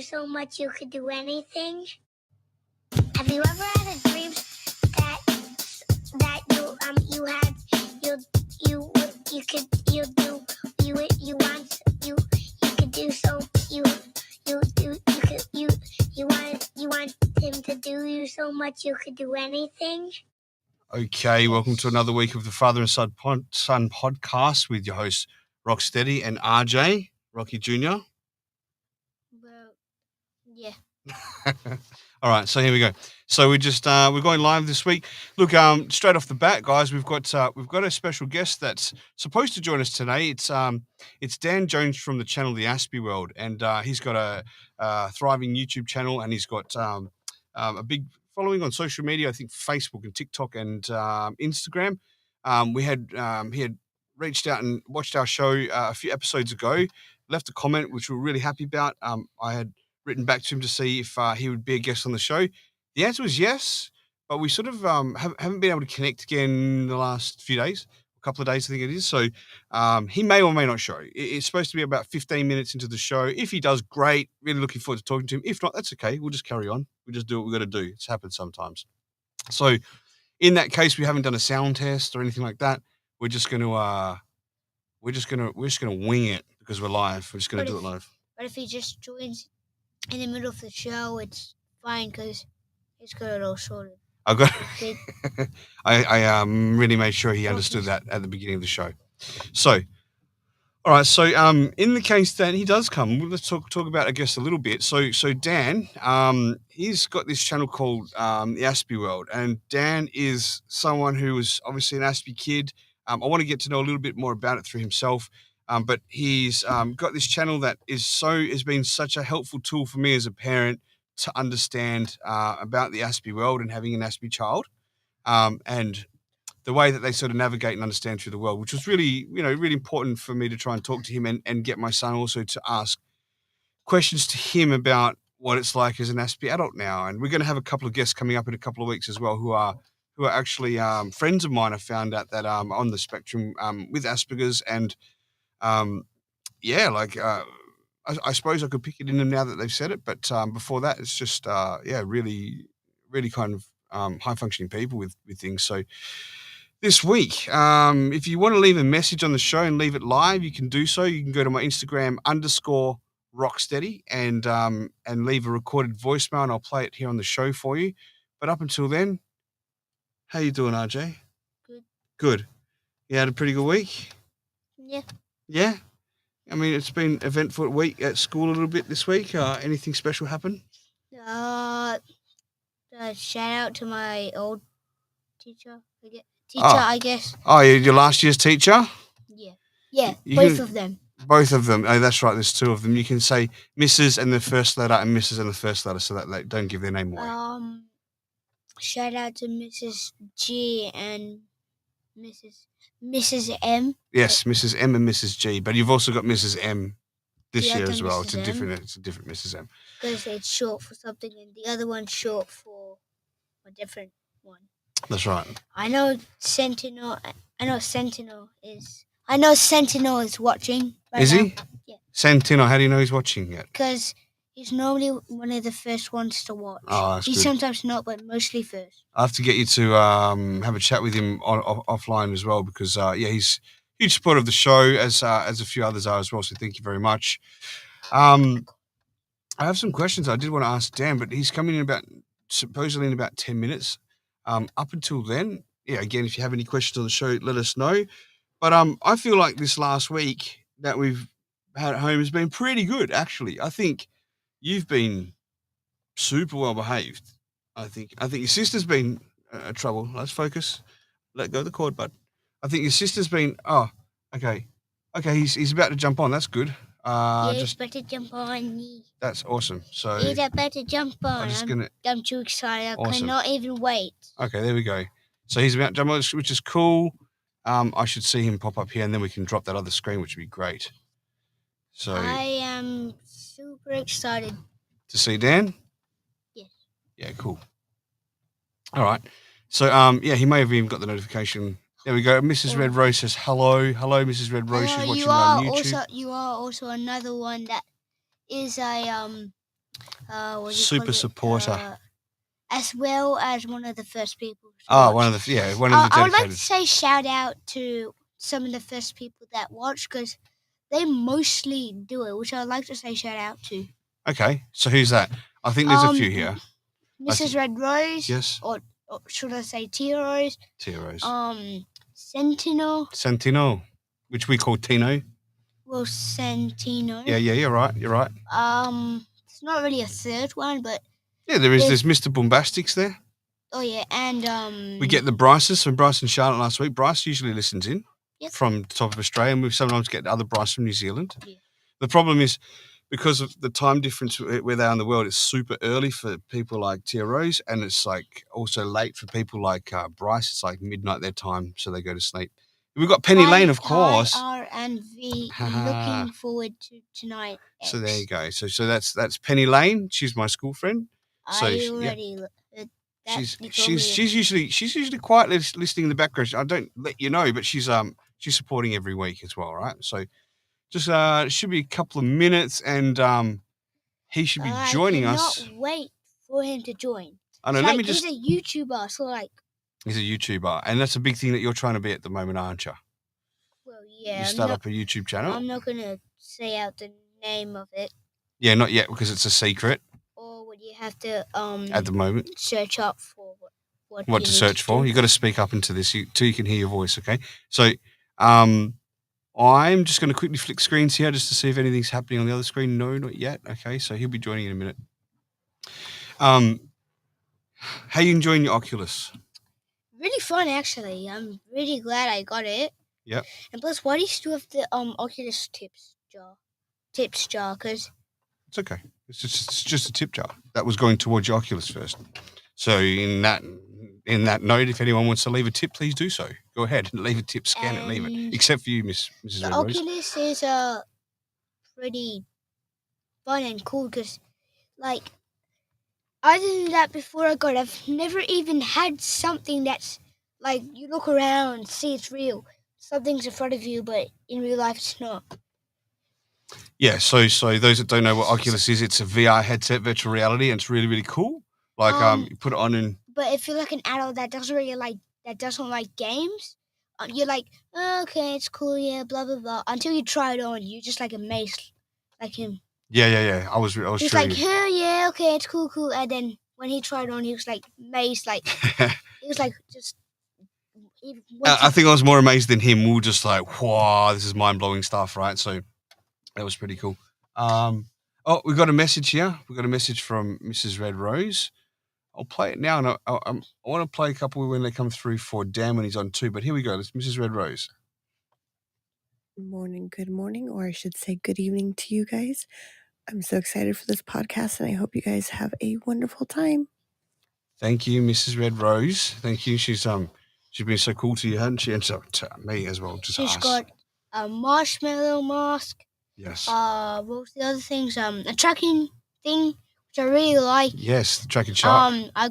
so much you could do anything? Have you ever had a dream that you want him to do you so much you could do anything? Okay, welcome to another week of the Father and Son podcast with your hosts Rocstedi and RJ, Rocky Jr. Well, yeah. All right, so here we go. So we're going live this week. Look, straight off the bat, guys, we've got a special guest that's supposed to join us today. It's Dan Jones from the channel The Aspie World, and he's got a thriving YouTube channel, and he's got a big following on social media. I think Facebook and TikTok and Instagram. He had reached out and watched our show a few episodes ago, left a comment which we're really happy about. I had written back to him to see if he would be a guest on the show. The answer was yes, but we sort of haven't been able to connect again in the last few days, a couple of days, I think it is. So he may or may not show. It's supposed to be about 15 minutes into the show. If he does, great. Really looking forward to talking to him. If not, that's okay. We'll just carry on. We'll just do what we've got to do. It's happened sometimes. So in that case, we haven't done a sound test or anything like that. We're just going to wing it because we're live. We're just going to do it live. But if he just joins in the middle of the show, it's fine because he's got it all sorted. I really made sure he understood that at the beginning of the show. So, all right. So, in the case that he does come, let's talk about, I guess, a little bit. So Dan, he's got this channel called The Aspie World, and Dan is someone who was obviously an Aspie kid. I want to get to know a little bit more about it through himself. But he's got this channel that has been such a helpful tool for me as a parent to understand about the Aspie world and having an Aspie child, and the way that they sort of navigate and understand through the world, which was really important for me to try and talk to him and get my son also to ask questions to him about what it's like as an Aspie adult now. And we're going to have a couple of guests coming up in a couple of weeks as well who are actually friends of mine. I found out that on the spectrum with Asperger's and I suppose I could pick it in them now that they've said it, but before that, it's just really, really kind of high functioning people with things. So this week, if you want to leave a message on the show and leave it live, you can do so. You can go to my Instagram _Rocstedi and leave a recorded voicemail, and I'll play it here on the show for you. But up until then, how you doing, RJ? Good. You had a pretty good week? Yeah. Yeah? I mean, it's been eventful week at school a little bit this week. Anything special happen? Shout out to my old teacher. I guess. Oh, your last year's teacher? Yeah. Both of them. Both of them. Oh, that's right. There's two of them. You can say Mrs. and the first letter and Mrs. and the first letter, so that they don't give their name away. Shout out to Mrs. G and Mrs. M. Yes, Mrs. M and Mrs. G. But you've also got Mrs. M this year as well. It's a different Mrs. M. Because it's short for something, and the other one's short for a different one. That's right. I know Sentinel is watching. Right is now. He? Yeah. Sentinel. How do you know he's watching yet? Because he's normally one of the first ones to watch. Oh, that's He's good. sometimes not, but mostly first. I have to get you to have a chat with him offline as well because he's a huge supporter of the show as a few others are as well. So thank you very much. I have some questions I did want to ask Dan, but he's coming in supposedly in about 10 minutes. Up until then, again, if you have any questions on the show, let us know. But I feel like this last week that we've had at home has been pretty good, actually. I think you've been super well behaved. I think your sister's been trouble. Let's focus. Let go of the cord, bud. I think your sister's been. Oh, okay. He's about to jump on. That's good. He's about to jump on. That's awesome. So he's about to jump on. I'm too excited. I cannot even wait. Okay, there we go. So he's about to jump on, which is cool. I should see him pop up here, and then we can drop that other screen, which would be great. So I am super excited to see Dan. Yes. Yeah, cool. All right. So he may have even got the notification. There we go. Mrs. Red Rose says hello. Hello, Mrs. Red Rose. She's watching on YouTube. You are also another one that is a what do you call Super it? supporter. As well as one of the first people to Oh, watch. one of the I would like to dedicators. say shout out to some of the first people that watch because they mostly do it, which I would like to say shout out to. Okay, so who's that? I think there's a few here. Mrs. Red Rose. Yes. Or should I say Tia Rose? Tia Rose. Sentinel. Sentinel, which we call Tino. Well, Sentino. Yeah, you're right. You're right. It's not really a third one, but Yeah, there's Mr. Bombastics there. oh yeah, and We get the Bryces from Bryce and Charlotte last week. Bryce usually listens in from the top of Australia, and we sometimes get other Bryce from New Zealand. Yeah. The problem is because of the time difference where they are in the world, it's super early for people like Tia Rose, and it's like also late for people like Bryce. It's like midnight their time, so they go to sleep. We've got Penny Lane, of course. R and V. Looking forward to tonight. So there you go. So that's Penny Lane. She's my school friend. So I already. she's usually quiet listening in the background. I don't let you know, but she's supporting every week as well, right? So just should be a couple of minutes, and he should be joining us. I cannot wait for him to join. I know. He's a YouTuber, so like. He's a YouTuber, and that's a big thing that you're trying to be at the moment, aren't you? Well, yeah. You start up a YouTube channel. I'm not gonna say out the name of it. Yeah, not yet because it's a secret. Or would you have to at the moment search up for what to search for? You got to speak up into this so you can hear your voice. Okay, so I'm just going to quickly flick screens here just to see if anything's happening on the other screen. No, not yet. Okay, so he'll be joining in a minute. How you enjoying your Oculus? Really fun, actually. I'm really glad I got it. Yep. And plus, why do you still have the Oculus tips jar? Because it's okay. It's just a tip jar that was going towards your Oculus first. So in that note, if anyone wants to leave a tip, please do so. Go ahead and leave a tip, scan it, leave it. Except for you, Mrs. Red Rose. The Oculus is pretty fun and cool because, like, other than that, before I got it, I've never even had something that's like you look around and see it's real. Something's in front of you, but in real life, it's not. Yeah, so those that don't know what Oculus is, it's a VR headset, virtual reality, and it's really, really cool. Like you put it on and. But if you're like an adult that doesn't like games, you're like, oh, okay, it's cool, yeah, blah blah blah. Until you try it on, you're just like amazed, like him. Yeah. I was. He's like, oh, yeah, okay, it's cool, and then when he tried it on, he was like amazed, like he was like just. I think I was more amazed than him. We were just like, wow, this is mind blowing stuff, right? So that was pretty cool. Oh, we got a message here. We got a message from Mrs. Red Rose. I'll play it now, and I want to play a couple when they come through for Dan when he's on too. But here we go. It's Mrs. Red Rose. Good morning, or I should say good evening to you guys. I'm so excited for this podcast, and I hope you guys have a wonderful time. Thank you, Mrs. Red Rose. Thank you. She's been so cool to you, hasn't she? And so to me as well. She's got a marshmallow mask. Yes. What was the other things? A tracking thing, which I really like. Yes, the tracking shark. I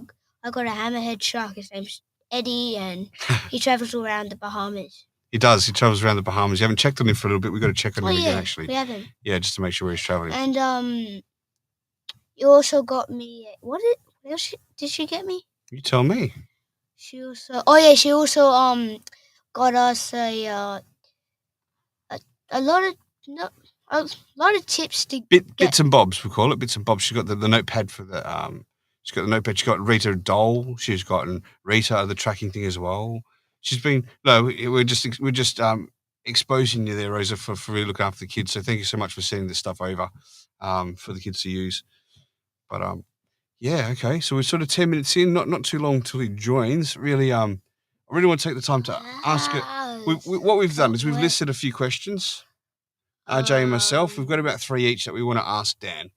got a hammerhead shark. His name's Eddie, and he travels around the Bahamas. He does. He travels around the Bahamas. You haven't checked on him for a little bit. We've got to check on him again, actually. We haven't. Yeah, just to make sure he's traveling. And you also got me. What else did she get me? You tell me. She also got us a lot of tips to bits and bobs. We call it bits and bobs. She got the notepad for the She's got the notepad. She got Rita a doll. She's gotten Rita the tracking thing as well. She's been we're just exposing you there, Rosa, for really looking after the kids. So thank you so much for sending this stuff over for the kids to use. But yeah, okay. So we're sort of 10 minutes in, not too long till he joins. Really, I really want to take the time to ask it. What we've done is we've listed a few questions. Jay and myself, we've got about 3 each that we want to ask Dan.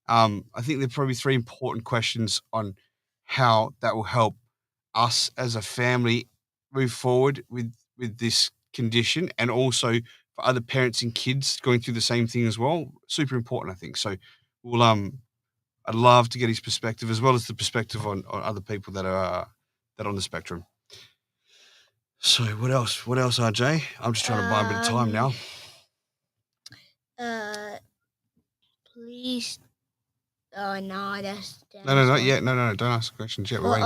I think there are probably 3 important questions on how that will help us as a family move forward with this condition, and also for other parents and kids going through the same thing as well. Super important, I think. So we'll I'd love to get his perspective as well as the perspective on other people that are on the spectrum. So what else, RJ? I'm just trying to buy a bit of time now. Please Oh no, that's No, not yet. No, don't ask questions yet. We're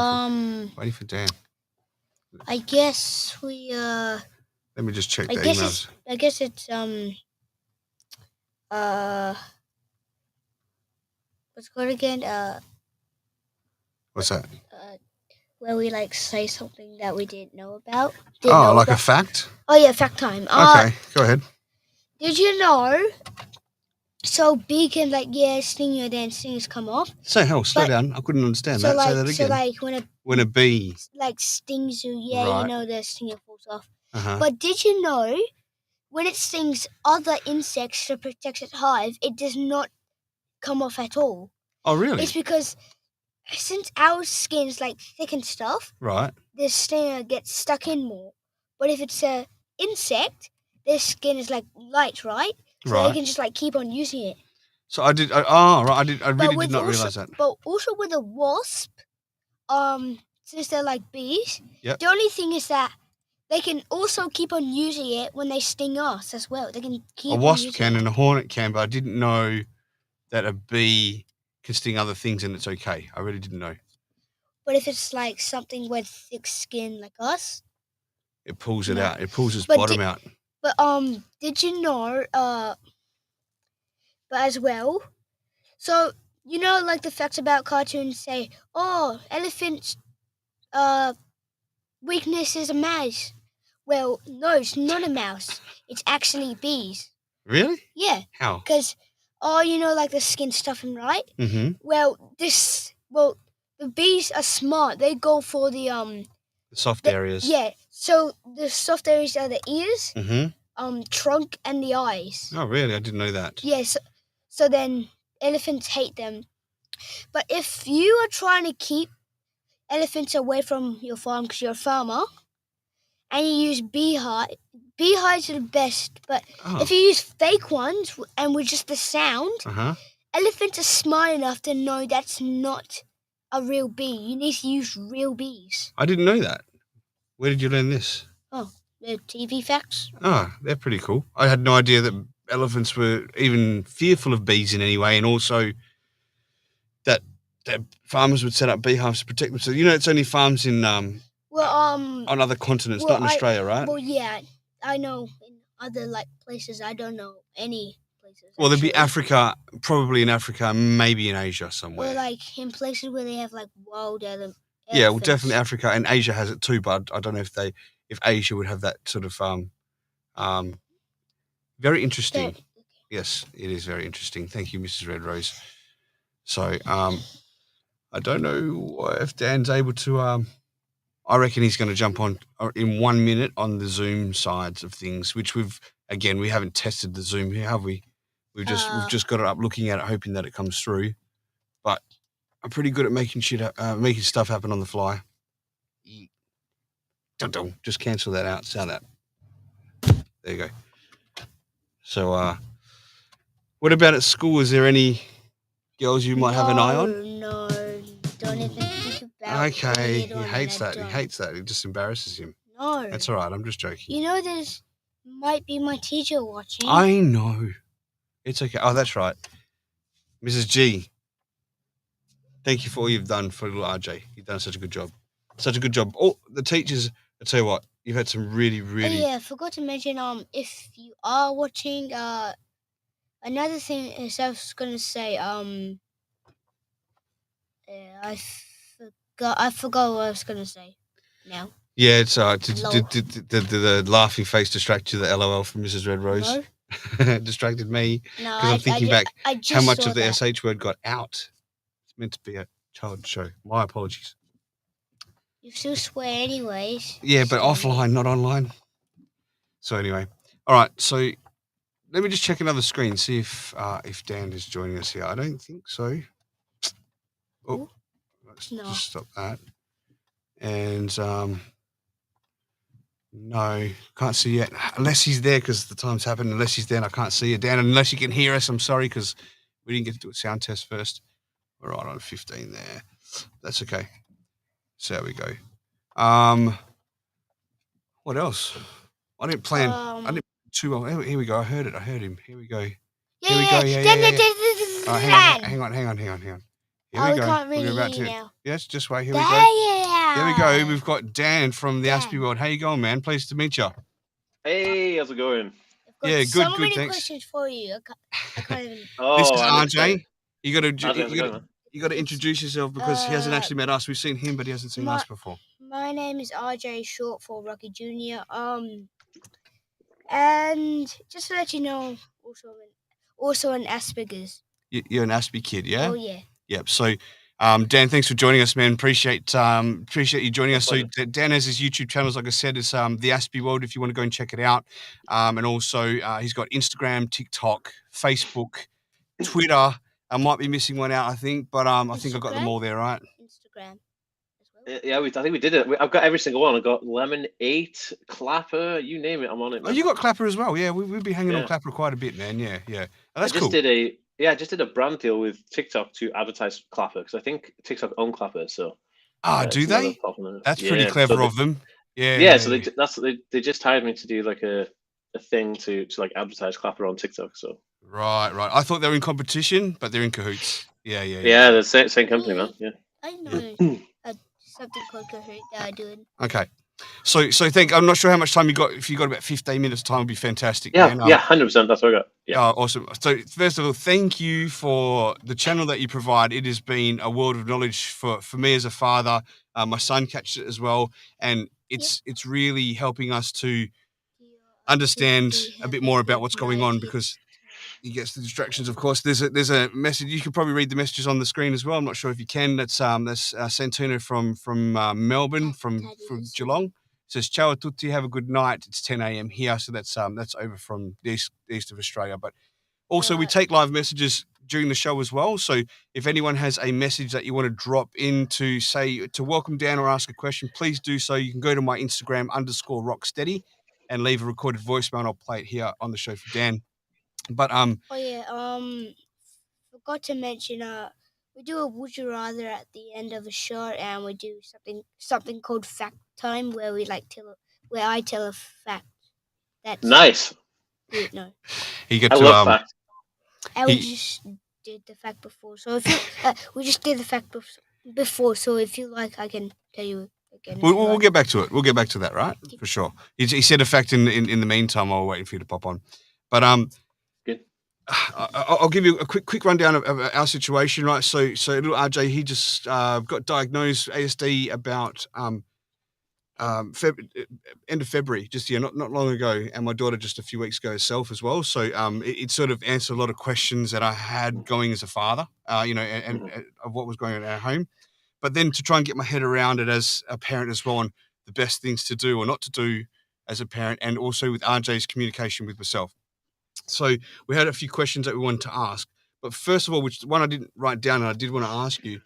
waiting for Dan. I guess we Let me just check the emails. I guess it's what's it called again? What's that? Where we like say something that we didn't know about. A fact? Oh yeah, fact time. Okay, go ahead. Did you know? So bee can sting you, then stings come off. Slow down. I couldn't understand that. Say that again. So like when a bee stings you, right. You know the stinger falls off. Uh-huh. But did you know when it stings other insects to protect its hive, it does not come off at all? Oh really? It's because since our skin's thick and stuff, right, the stinger gets stuck in more. But if it's a insect, their skin is light, right? So they can just keep on using it. So I did. I really did not realize that. But also with a wasp, since they're like bees, yep. The only thing is that they can also keep on using it when they sting us as well. They can keep. A wasp can and a hornet can, but I didn't know that a bee can sting other things and it's okay. I really didn't know. But if it's something with thick skin like us, it pulls it out. It pulls its bottom out. But did you know? But as well, so the facts about cartoons say, oh, elephants, weakness is a mouse. Well, no, it's not a mouse. It's actually bees. Really? Yeah. How? Because, the skin stuffing, right? Mm-hmm. Well, the bees are smart. They go for the soft areas. Yeah. So the soft areas are the ears, trunk, and the eyes. Oh, really? I didn't know that. Yes. Yeah, so then elephants hate them. But if you are trying to keep elephants away from your farm because you're a farmer, and you use beehives are the best. But if you use fake ones and with just the sound, elephants are smart enough to know that's not a real bee. You need to use real bees. I didn't know that. Where did you learn this? Oh, the TV facts. Oh, they're pretty cool. I had no idea that elephants were even fearful of bees in any way, and also that farmers would set up beehives to protect themselves. It's only farms in on other continents, not in Australia, right? Well, yeah, I know in other places. I don't know any places. Well, there'd be Africa, probably in Africa, maybe in Asia somewhere. Or in places where they have wild elephants. Yeah, well, definitely Africa, and Asia has it too. But I don't know if Asia would have that sort of very interesting. Yes, it is very interesting. Thank you, Mrs. Red Rose. So I don't know if Dan's able to. I reckon he's going to jump on in 1 minute on the Zoom sides of things, which we haven't tested the Zoom here, have we? We've just got it up, looking at it, hoping that it comes through. But I'm pretty good at making stuff happen on the fly. Just cancel that out. Sound that. There you go. So, what about at school? Is there any girls you might have an eye on? No, don't even think about it. Okay, he hates that. He hates that. It just embarrasses him. No. That's all right. I'm just joking. There's might be my teacher watching. I know. It's okay. Oh, that's right. Mrs. G, thank you for all you've done for little RJ. You've done such a good job. Such a good job. Oh, the teachers, I tell you what, you've had some really, really... Oh, yeah, I forgot to mention, if you are watching, another thing is I was going to say, I forgot what I was going to say now. Yeah, it's did the laughing face distract you, the LOL from Mrs. Red Rose? No. Distracted me. No, because I'm thinking back how much of the that. SH word got out. It's meant to be a child show. My apologies. You still swear anyways. Yeah, but offline, not online. So anyway, all right. So let me just check another screen, see if Dan is joining us here. I don't think so. Oh, let's just stop that. And no, can't see yet. Unless he's there, because the time's happened. Unless he's there, and I can't see you, Dan. Unless you can hear us, I'm sorry, because we didn't get to do a sound test first. We're right on 15 there. That's okay. So there we go. What else? I didn't plan. I didn't too well. Here we go. I heard him. Here we go. Yeah. Hang on. Here Oh, we we go. can't We're really about hear to. you now. Yes, just wait. Here we go. There Here we go. We've got Dan from the Aspie Dan. World. How you going, man? Pleased to meet you. Hey, how's it going? I've got Yeah, so good, many thanks. questions for you. I can't even. This Oh, is I'm excited. RJ. You got to RJ, how's it going, man? you got to It's, introduce yourself because he hasn't actually met us. We've seen him, but he hasn't seen us before. My name is RJ, short for Rocky Jr. And just to let you know, also an Asperger's. You're an Aspie kid, yeah? Oh yeah. Yep. So, Dan, thanks for joining us, man. Appreciate you joining us. pleasure. So, Dan has his YouTube channels, like I said, is the Aspie World. If you want to go and check it out, and also he's got Instagram, TikTok, Facebook, Twitter. I might be missing one out, I think, but I think I got them all there, right? Instagram as well. Yeah, I think we did it. I've got every single one. I've got Lemon 8, Clapper, you name it, I'm on it, Oh, man. you got Clapper as well, yeah. We've been hanging on Clapper quite a bit, man. Yeah. Oh, that's cool. I just did a brand deal with TikTok to advertise Clapper because I think TikTok own Clapper. So. Do they? That's pretty clever of them. Yeah. So they just hired me to do like a thing to like advertise Clapper on TikTok. So. Right. I thought they were in competition, but they're in cahoots. Yeah. Yeah, the same company, man. Yeah. I know something called Kahoot that I do. Okay. So I'm not sure how much time you got. If you got about 15 minutes time, would be fantastic. Yeah, man. 100%. That's what I got. Yeah. Awesome. So first of all, thank you for the channel that you provide. It has been a world of knowledge for me as a father. My son catches it as well, and it's really helping us to understand a bit more about what's going on because he gets the distractions. Of course, there's a message. You can probably read the messages on the screen as well. I'm not sure if you can. That's Santino from Melbourne, from Geelong. It says ciao a tutti, have a good night. It's 10 a.m. here, so that's over from the east of Australia. But also we take live messages during the show as well. So if anyone has a message that you want to drop in to say to welcome Dan or ask a question, please do so. You can go to my Instagram _Rocstedi and leave a recorded voicemail, and I'll play it here on the show for Dan. But forgot to mention we do a would you rather at the end of a show, and we do something called fact time where I tell a fact. That's nice. No. I love fact. And we just did the fact before. So if you we just did the fact before. So if you like, I can tell you again. We'll get back to it. We'll get back to that, right? For sure. He said a fact in the meantime while we're waiting for you to pop on. But good. I'll give you a quick rundown of our situation, right? So little RJ, he just got diagnosed ASD about end of February, just not long ago, and my daughter just a few weeks ago herself as well. So it sort of answered a lot of questions that I had going as a father, and of what was going on in our home. But then to try and get my head around it as a parent as well, and the best things to do or not to do as a parent, and also with RJ's communication with myself. So we had a few questions that we wanted to ask. But first of all, which one I didn't write down and I did want to ask you,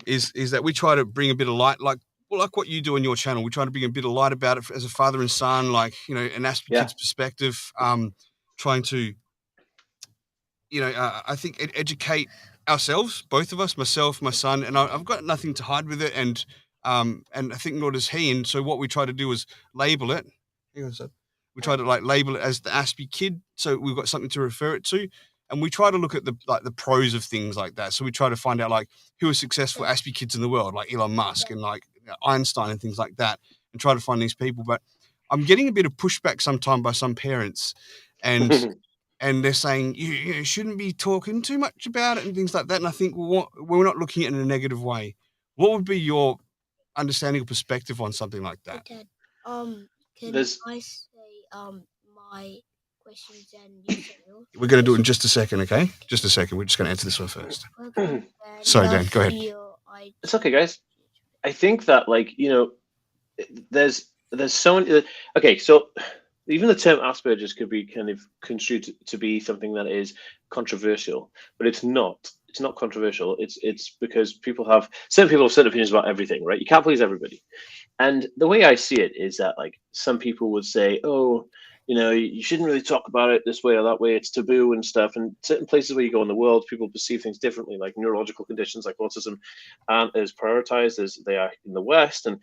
is that we try to bring a bit of light, like what you do on your channel. We try to bring a bit of light about it as a father and son, like, an Aspie kid's perspective, trying to, I think educate ourselves, both of us, myself, my son, and I've got nothing to hide with it. And I think nor does he. And so what we try to do is label it. Hang on a sec. We try to label it as the Aspie kid, so we've got something to refer it to, and we try to look at the pros of things like that. So we try to find out who are successful Aspie kids in the world, like Elon Musk and Einstein and things like that, and try to find these people. But I'm getting a bit of pushback sometimes by some parents, and they're saying you shouldn't be talking too much about it and things like that. And I think we're not looking at it in a negative way. What would be your understanding or perspective on something like that? Dad, can I say my questions and you say yours? We're going to do it in just a second, okay? Just a second. We're just going to answer this one first. Okay, Sorry, Dan. Go ahead. It's okay, guys. I think that there's so many. Okay, so even the term Asperger's could be kind of construed to be something that is controversial, but it's not. It's not controversial. It's because certain people have certain opinions about everything, right? You can't please everybody. And the way I see it is that some people would say, oh, you shouldn't really talk about it this way or that way. It's taboo and stuff. And certain places where you go in the world, people perceive things differently, like neurological conditions like autism aren't as prioritized as they are in the West, and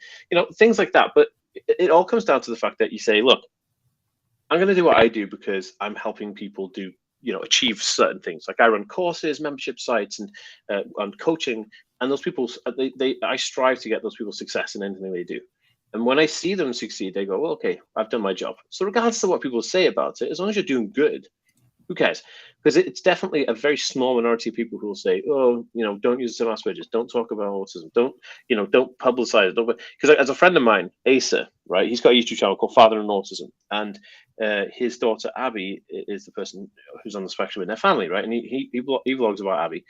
things like that. But it all comes down to the fact that you say, look, I'm going to do what I do because I'm helping people do achieve certain things. Like I run courses, membership sites, and coaching, and those people, I strive to get those people success in anything they do. And when I see them succeed, they go, well, okay, I've done my job. So regardless of what people say about it, as long as you're doing good, who cares? Because it's definitely a very small minority of people who will say, "Oh, don't use the term Asperger's, don't talk about autism, don't publicize it." Because as a friend of mine, Asa, right, he's got a YouTube channel called Father and Autism, and his daughter Abby is the person who's on the spectrum in their family, right? And he vlogs about Abby,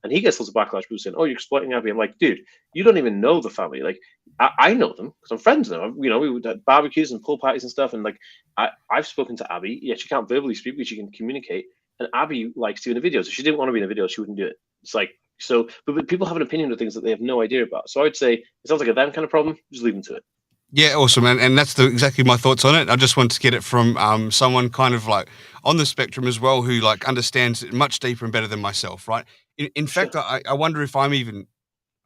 and he gets lots of backlash. People saying, "Oh, you're exploiting Abby." I'm like, dude, you don't even know the family. Like, I know them because I'm friends with them. We would have barbecues and pool parties and stuff, and like I've spoken to Abby. Yeah, she can't verbally speak, but she can communicate. And Abby likes doing the videos. If she didn't want to be in a video, she wouldn't do it. It's like, so, but people have an opinion of things that they have no idea about. So I would say it sounds like a them kind of problem. Just leave them to it. Yeah, awesome, and that's exactly my thoughts on it. I just want to get it from someone kind of like on the spectrum as well, who like understands it much deeper and better than myself, right? In Sure. fact, I wonder if I'm even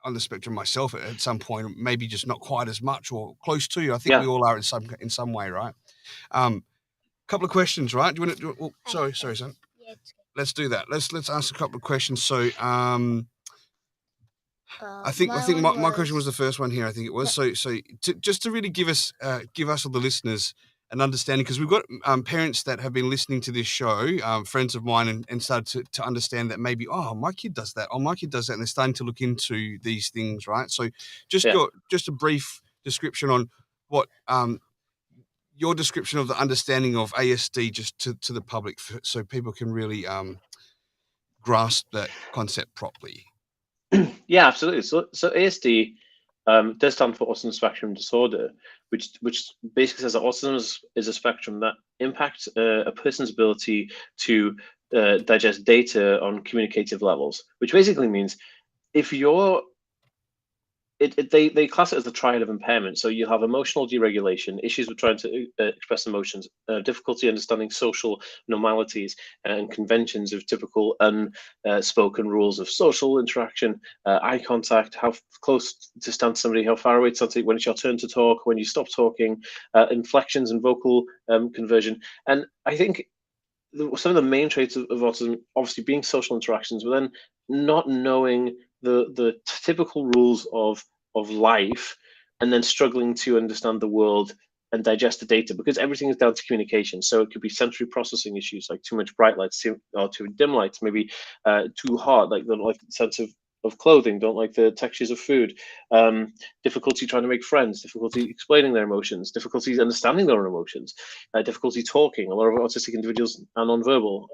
on the spectrum myself at some point, maybe just not quite as much or close to. I think Yeah. we all are in some way, right? Couple of questions, right? Do you want to? Oh, sorry, son. Yeah, it's good. Let's do that. Let's ask a couple of questions. So, I think my question was the first one here. I think it was. So just to really give us all the listeners an understanding, because we've got parents that have been listening to this show, friends of mine, and started to understand that maybe, oh, my kid does that, oh, my kid does that, and they're starting to look into these things, right? So just a brief description on what your description of the understanding of ASD just to the public, so people can really grasp that concept properly. Yeah, absolutely. So ASD does stand for autism spectrum disorder, which basically says that autism is a spectrum that impacts a person's ability to digest data on communicative levels, which basically means if you're they class it as the triad of impairment. So you have emotional deregulation, issues with trying to express emotions, difficulty understanding social normalities and conventions of typical unspoken rules of social interaction, eye contact, how close to stand to somebody, how far away to stand to when it's your turn to talk, when you stop talking, inflections and vocal conversion. And I think some of the main traits of autism, obviously being social interactions, but then not knowing the typical rules of life, and then struggling to understand the world and digest the data, because everything is down to communication. So it could be sensory processing issues, like too much bright lights, or too dim lights, maybe too hot, like the sense of clothing, don't like the textures of food, difficulty trying to make friends, difficulty explaining their emotions, difficulty understanding their own emotions, difficulty talking. A lot of autistic individuals are nonverbal,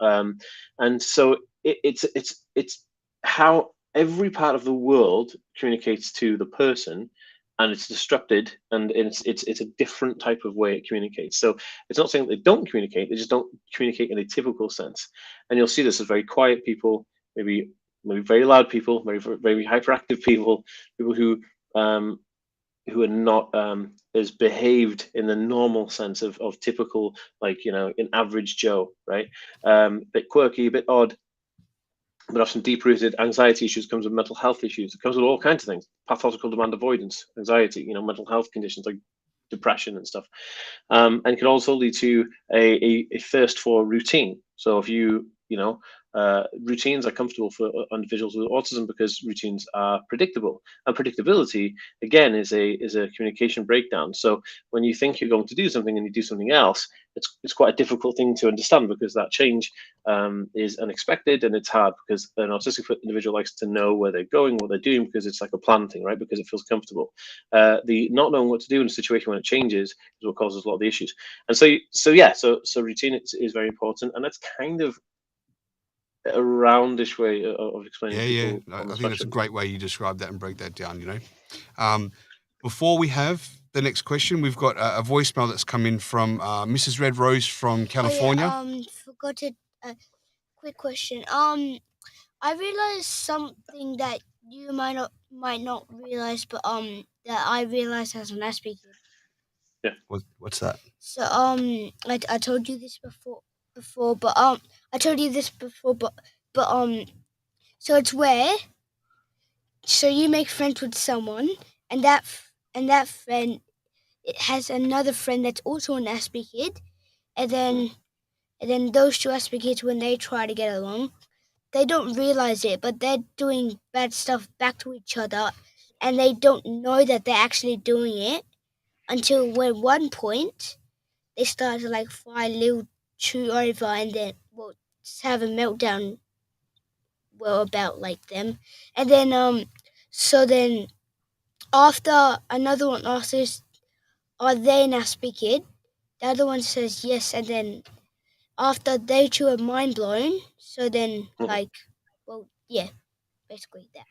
and so it's how every part of the world communicates to the person, and it's disrupted, and it's a different type of way it communicates. So it's not saying that they don't communicate; they just don't communicate in a typical sense. And you'll see this as very quiet people, maybe very loud people, very hyperactive people who are not as behaved in the normal sense of typical, like an average Joe, right? Bit quirky, a bit odd, but often deep-rooted anxiety issues. Comes with mental health issues. It comes with all kinds of things: pathological demand avoidance, anxiety, mental health conditions like depression and stuff. And it can also lead to a thirst for routine. So if routines are comfortable for individuals with autism because routines are predictable, and predictability again is a communication breakdown. So when you think you're going to do something and you do something else, it's quite a difficult thing to understand, because that change is unexpected, and it's hard because an autistic individual likes to know where they're going, what they're doing, because it's like a plan thing, right? Because it feels comfortable. The not knowing what to do in a situation when it changes is what causes a lot of the issues. And so routine is very important, and that's kind of a roundish way of explaining people on the I think that's a spectrum. great way you describe that and break that down. Before we have the next question, we've got a voicemail that's come in from Mrs. Red Rose from California. Forgot a quick question. I realized something that you might not realize, but that I realized as an Asperger kid. Yeah. What's that? So I told you this before, but I told you this before, but so it's where, so you make friends with someone, and that friend, it has another friend that's also an Asperger kid, and then And then those two Asper kids, when they try to get along, they don't realize it, but they're doing bad stuff back to each other, and they don't know that they're actually doing it until when one point they start to like fly a little too over, and then just have a meltdown about like them, and then so then after another one asks, "Are they an Asper kid?" The other one says yes, and then after they two are mind blown, so then yeah, basically that.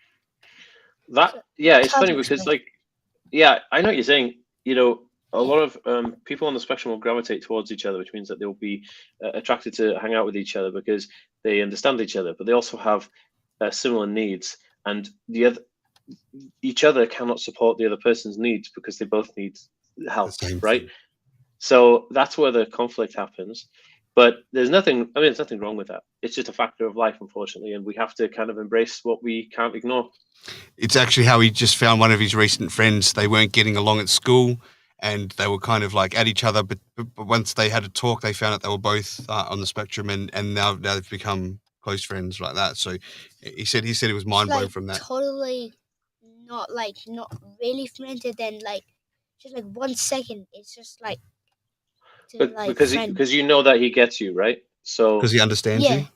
So, It's hard funny to because explain. I know what you're saying. A lot of people on the spectrum will gravitate towards each other, which means that they'll be attracted to hang out with each other because they understand each other, but they also have similar needs, and each other cannot support the other person's needs because they both need The help, same right? thing. So that's where the conflict happens. But there's nothing wrong with that. It's just a factor of life, unfortunately, and we have to kind of embrace what we can't ignore. It's actually how he just found one of his recent friends. They weren't getting along at school, and they were kind of like at each other. But once they had a talk, they found out they were both on the spectrum, and now they've become close friends like that. So he said it was mind blown Like from that. totally not really friends, and then just 1 second, it's just like to But friend. because you know that he gets you, right? So Because he understands Yeah, you.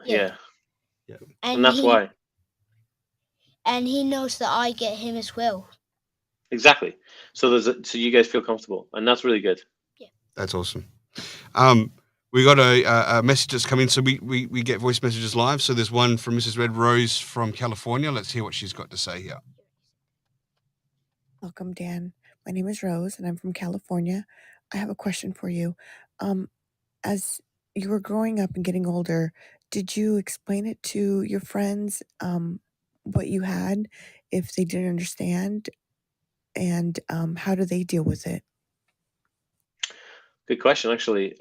yeah, yeah, Yeah, and and that's why. he knows that I get him as well. Exactly. So so you guys feel comfortable, and that's really good. Yeah. that's awesome. We got a message that's come in. So we get voice messages live. So there's one from Mrs. Red Rose from California. Let's hear what she's got to say here. Welcome, Dan. My name is Rose, and I'm from California. I have a question for you. As you were growing up and getting older, did you explain it to your friends, what you had, if they didn't understand, and how do they deal with it? Good question, actually.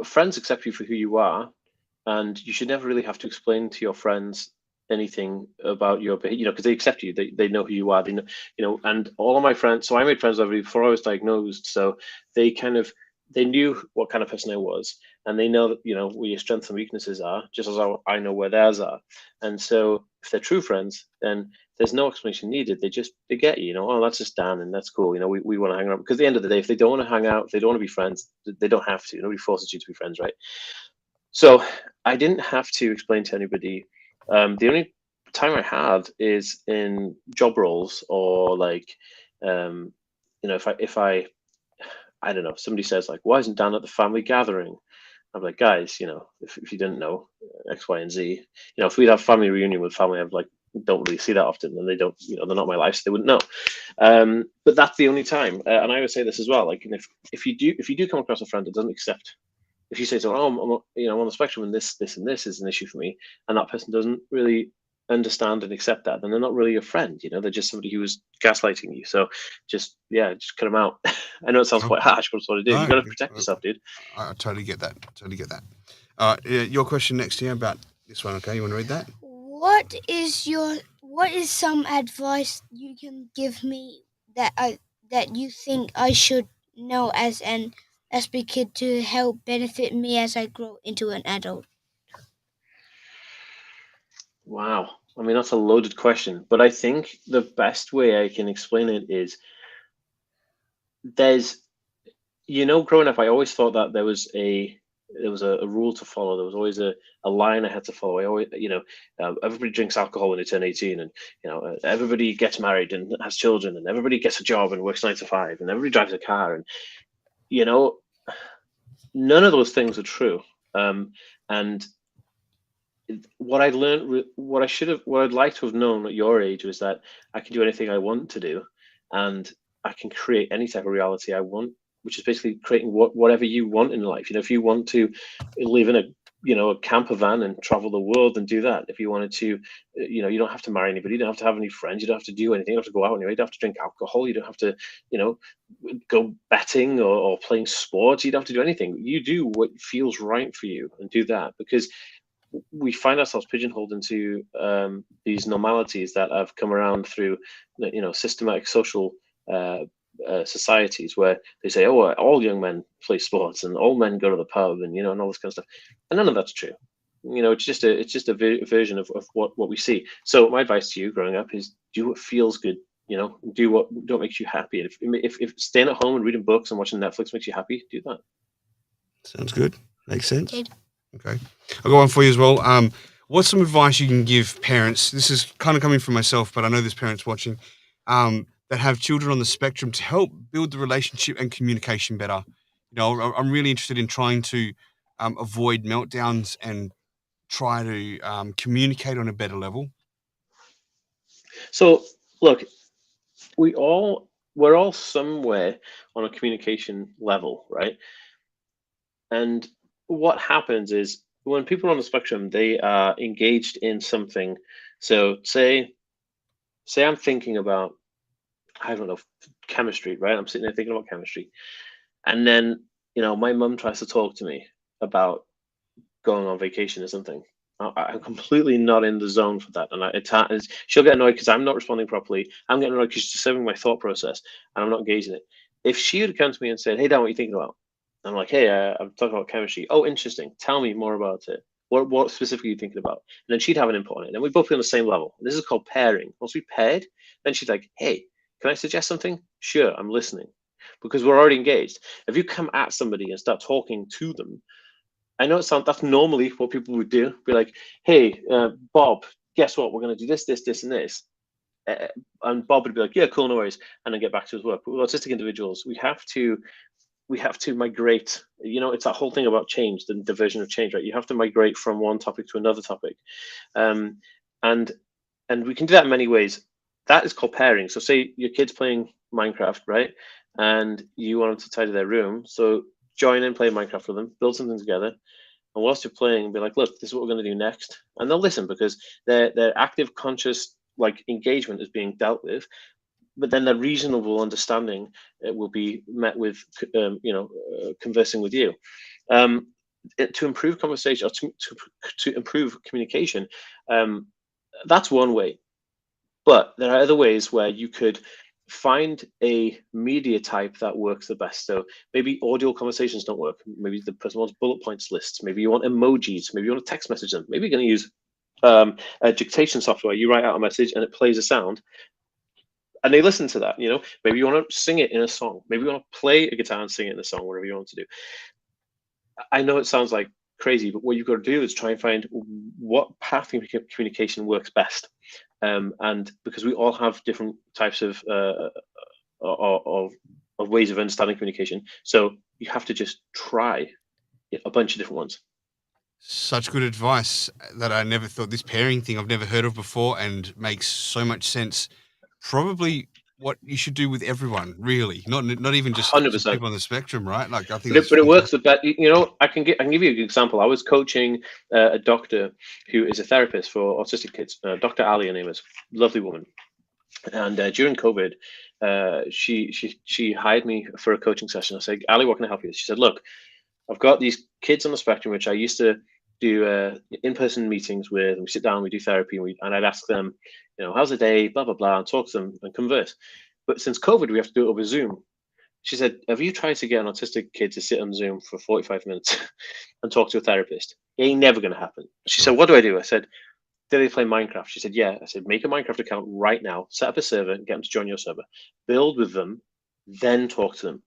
Friends accept you for who you are, and you should never really have to explain to your friends anything about your behavior, because they accept you. They know who you are. They know, and all of my friends. So I made friends already before I was diagnosed. So they knew what kind of person I was, and they know that where your strengths and weaknesses are, just as I know where theirs are. And so if they're true friends, then there's no explanation needed. They get you. Oh, that's just Dan, and that's cool. We want to hang out, because at the end of the day, if they don't want to hang out, if they don't want to be friends, they don't have to. Nobody forces you to be friends, right? So I didn't have to explain to anybody. The only time I had is in job roles, or if I don't know, somebody says like, "Why isn't Dan at the family gathering?" I'm like, guys, if you didn't know X, Y, and Z, if we'd have family reunion with family, I've don't really see that often, and they don't, they're not my life, so they wouldn't know. But that's the only time, and I would say this as well. Like, and if you do come across a friend that doesn't accept, if you say to them, "Oh, I'm on the spectrum, and this and this is an issue for me," and that person doesn't really understand and accept that, then they're not really your friend. They're just somebody who was gaslighting you. So just cut them out. I know it sounds Oh, quite harsh, but it's what it is. You got no, to protect yourself, dude. I totally get that. Totally get that. Your question next year about this one. Okay, you want to read that? What is some advice you can give me that you think I should know as an Asper kid to help benefit me as I grow into an adult? Wow. I mean, that's a loaded question, but I think the best way I can explain it is there's, growing up, I always thought that there was a rule to follow. There was always a line I had to follow. I always, everybody drinks alcohol when they turn 18, and everybody gets married and has children, and everybody gets a job and works 9 to 5, and everybody drives a car, and you know, none of those things are true. And what I learned, what I'd like to have known at your age was that I can do anything I want to do, and I can create any type of reality I want, which is basically creating whatever you want in life. If you want to live in a camper van and travel the world, and do that. If you wanted to, you don't have to marry anybody, you don't have to have any friends, you don't have to do anything, you don't have to go out anyway, you don't have to drink alcohol, you don't have to, go betting or playing sports, you don't have to do anything. You do what feels right for you and do that, because we find ourselves pigeonholed into these normalities that have come around through systematic social societies where they say, oh, all young men play sports and all men go to the pub and and all this kind of stuff, and none of that's true. It's just a version of what we see. So my advice to you growing up is do what feels good. Do what makes you happy. And if staying at home and reading books and watching Netflix makes you happy, do that. Sounds good. Makes sense. Okay. Okay. I've got one for you as well. What's some advice you can give parents? This is kind of coming from myself, but I know there's parents watching that have children on the spectrum to help build the relationship and communication better. I'm really interested in trying to avoid meltdowns and try to communicate on a better level. So look, we're all somewhere on a communication level, right? And what happens is when people are on the spectrum, they are engaged in something. So say I'm thinking about, I don't know, chemistry, right? I'm sitting there thinking about chemistry. And then, my mum tries to talk to me about going on vacation or something. I'm completely not in the zone for that, and she'll get annoyed because I'm not responding properly. I'm getting annoyed because she's disturbing my thought process, and I'm not engaging it. If she had come to me and said, "Hey, Dan, what are you thinking about?" I'm like, "Hey, I'm talking about chemistry. Oh, interesting. Tell me more about it. What specifically are you thinking about?" And then she'd have an input on it, and we'd both be on the same level. This is called pairing. Once we paired, then she's like, "Hey, can I suggest something?" Sure, I'm listening, because we're already engaged. If you come at somebody and start talking to them, I know that's normally what people would do. Be like, "Hey, Bob, guess what? We're going to do this, this, this, and this." Uh, and Bob would be like, "Yeah, cool, no worries," and then get back to his work. But with autistic individuals, we have to migrate. It's that whole thing about change, the division of change, right? You have to migrate from one topic to another topic, um, and and we can do that in many ways. That is called pairing. So, say your kid's playing Minecraft, right? And you want them to tidy their room, so join in, play Minecraft with them, build something together, and whilst you're playing, be like, "Look, this is what we're going to do next," and they'll listen because their active, conscious engagement is being dealt with, but then the reasonable understanding will be met with conversing with you. um, to improve conversation, or to improve communication. um, that's one way, but there are other ways where you could find a media type that works the best. So maybe audio conversations don't work. Maybe the person wants bullet points lists. Maybe you want emojis. Maybe you want to text message them. Maybe you're going to use a dictation software. You write out a message and it plays a sound, and they listen to that. Maybe you want to sing it in a song. Maybe you want to play a guitar and sing it in a song. Whatever you want to do. I know it sounds like crazy, but what you've got to do is try and find what path of communication works best. And because we all have different types of ways of understanding communication, so you have to just try a bunch of different ones. Such good advice that I never thought, this pairing thing I've never heard of before, and makes so much sense. Probably what you should do with everyone, really, not even just 100%. people on the spectrum, right? Like, I think But it, that's but it works fantastic. with that. I can give you a good example. I was coaching a doctor who is a therapist for autistic kids. Dr. Ali, her name is, lovely woman. And during COVID, she hired me for a coaching session. I said, "Ali, what can I help you with?" She said, "Look, I've got these kids on the spectrum, which I used to do in-person meetings with, and we sit down, we do therapy, and I'd ask them, how's the day, blah blah blah, and talk to them and converse. But since COVID, we have to do it over Zoom." She said, "Have you tried to get an autistic kid to sit on Zoom for 45 minutes and talk to a therapist? It ain't never going to happen." She said, Sure. "What do I do?" I said, "Do they play Minecraft?" She said, "Yeah." I said, "Make a Minecraft account right now, set up a server, and get them to join your server. Build with them, then talk to them."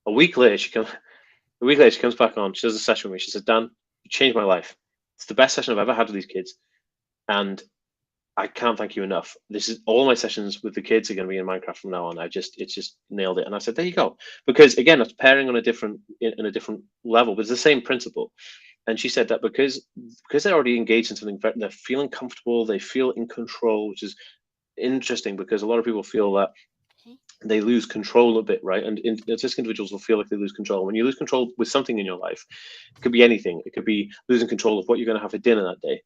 A week later, she comes back on. She does a session with me. She said, "Dan, you changed my life. It's the best session I've ever had with these kids, and I can't thank you enough. This is all my sessions with the kids are going to be in Minecraft from now on. It's just nailed it." And I said, "There you go," because again, it's pairing on in a different level, but it's the same principle. And she said that because they're already engaged in something, they're feeling comfortable, they feel in control, which is interesting because a lot of people feel that they lose control a bit, right? And autistic individuals will feel like they lose control. When you lose control with something in your life, it could be anything. It could be losing control of what you're going to have for dinner that day.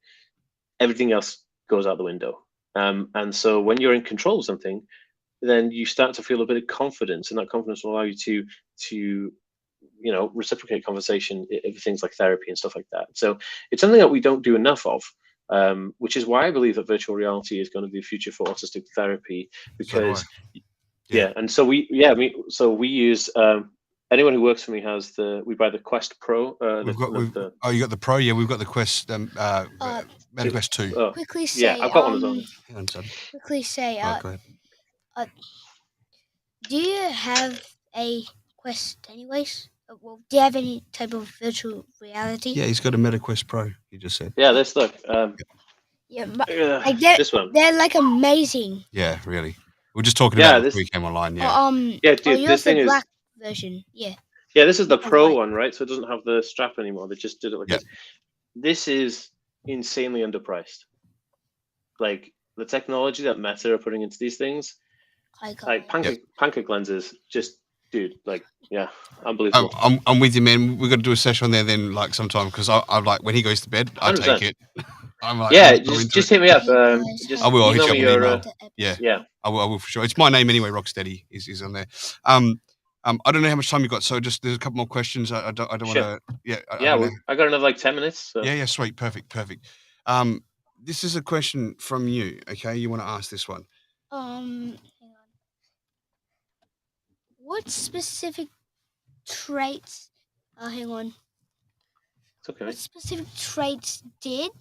Everything else goes out the window. And so when you're in control of something, then you start to feel a bit of confidence, and that confidence will allow you to reciprocate conversation, things like therapy and stuff like that. So it's something that we don't do enough of, which is why I believe that virtual reality is going to be the future for autistic therapy, So do I. because Yeah, and so we use anyone who works for me we buy the Quest Pro. You got the Pro, yeah. We've got the Quest, Uh, MetaQuest 2. quickly yeah, say, I've got one as well. Hang on, son. quickly say, Oh, go ahead. do you have a Quest anyways? Well, do you have any type of virtual reality? Yeah, he's got a MetaQuest Pro. You just said. Yeah, this look. Yeah, Like this one. They're like amazing. Yeah, really. We're just talking Yeah, about it this. before we came online. Yeah. Yeah, dude, you this have thing the is. black version. Yeah. Yeah, this is the Oh, Pro right. one, right? So it doesn't have the strap anymore. They just did it like Yeah. this. This is insanely underpriced. Like the technology that Meta are putting into these things, like pancake lenses, just dude, like yeah, unbelievable. I'm with you, man. We've got to do a session on there then, like sometime, because I'm like when he goes to bed, I 100%. take it. I'm like, Yeah, I'm so just into hit me up. Just I will. I'll hit email you me up an your. email. Yeah, Yeah. I will for sure. It's my name anyway. Rocstedi is on there. I don't know how much time you got, so just there's a couple more questions. I don't want to. Yeah. I don't know. I got another like 10 minutes. So. Yeah. Sweet. Perfect. This is a question from you. Okay, you want to ask this one? Hang on. What specific traits? Hang on. It's okay. What specific traits did?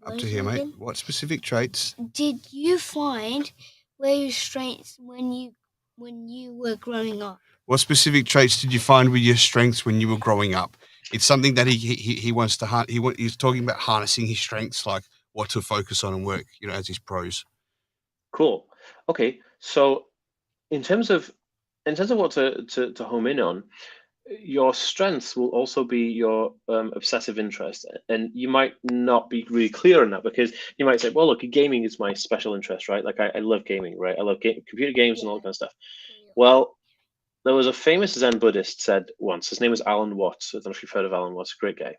Up to here, mate. What specific traits did you find were your strengths when you were growing up? What specific traits did you find were your strengths when you were growing up? It's something that he wants to he's talking about harnessing his strengths, like what to focus on and work, as his pros. Cool. Okay, so in terms of what to home in on, your strengths will also be your obsessive interest, and you might not be really clear on that because you might say, well, look, gaming is my special interest, right? Like I love gaming, right? I love computer games and all that kind of stuff. Well, there was a famous Zen Buddhist said once, his name was Alan Watts. I don't know if you've heard of Alan Watts, a great guy.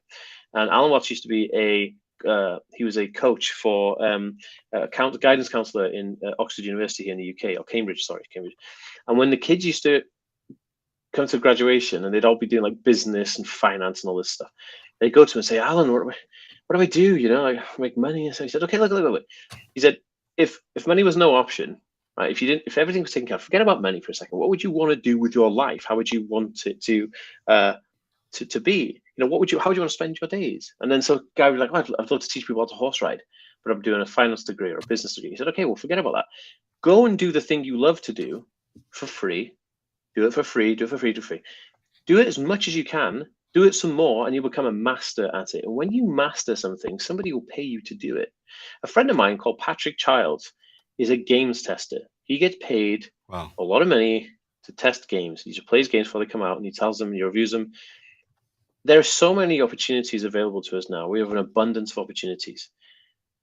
And Alan Watts used to be he was a coach for guidance counselor in Oxford University here in the UK, or Cambridge. And when the kids used to come to graduation and they'd all be doing like business and finance and all this stuff, they'd go to him and say, Alan, what do I do? Like make money. And so he said, okay, look. He said, if money was no option, right? If everything was taken care of, forget about money for a second. What would you want to do with your life? How would you want it to be? How would you want to spend your days? And then so guy was like, oh, I'd love to teach people how to horse ride, but I'm doing a finance degree or a business degree. He said, okay, well, forget about that. Go and do the thing you love to do for free. Do it for free. Do it as much as you can. Do it some more, and you'll become a master at it. And when you master something, somebody will pay you to do it. A friend of mine called Patrick Childs is a games tester. He gets paid a lot of money to test games. He just plays games before they come out, and he tells them, he reviews them. There are so many opportunities available to us now. We have an abundance of opportunities.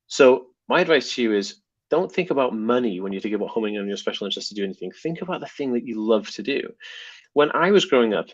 So my advice to you is, don't think about money when you think about homing on your special interest to do anything. Think about the thing that you love to do. When I was growing up,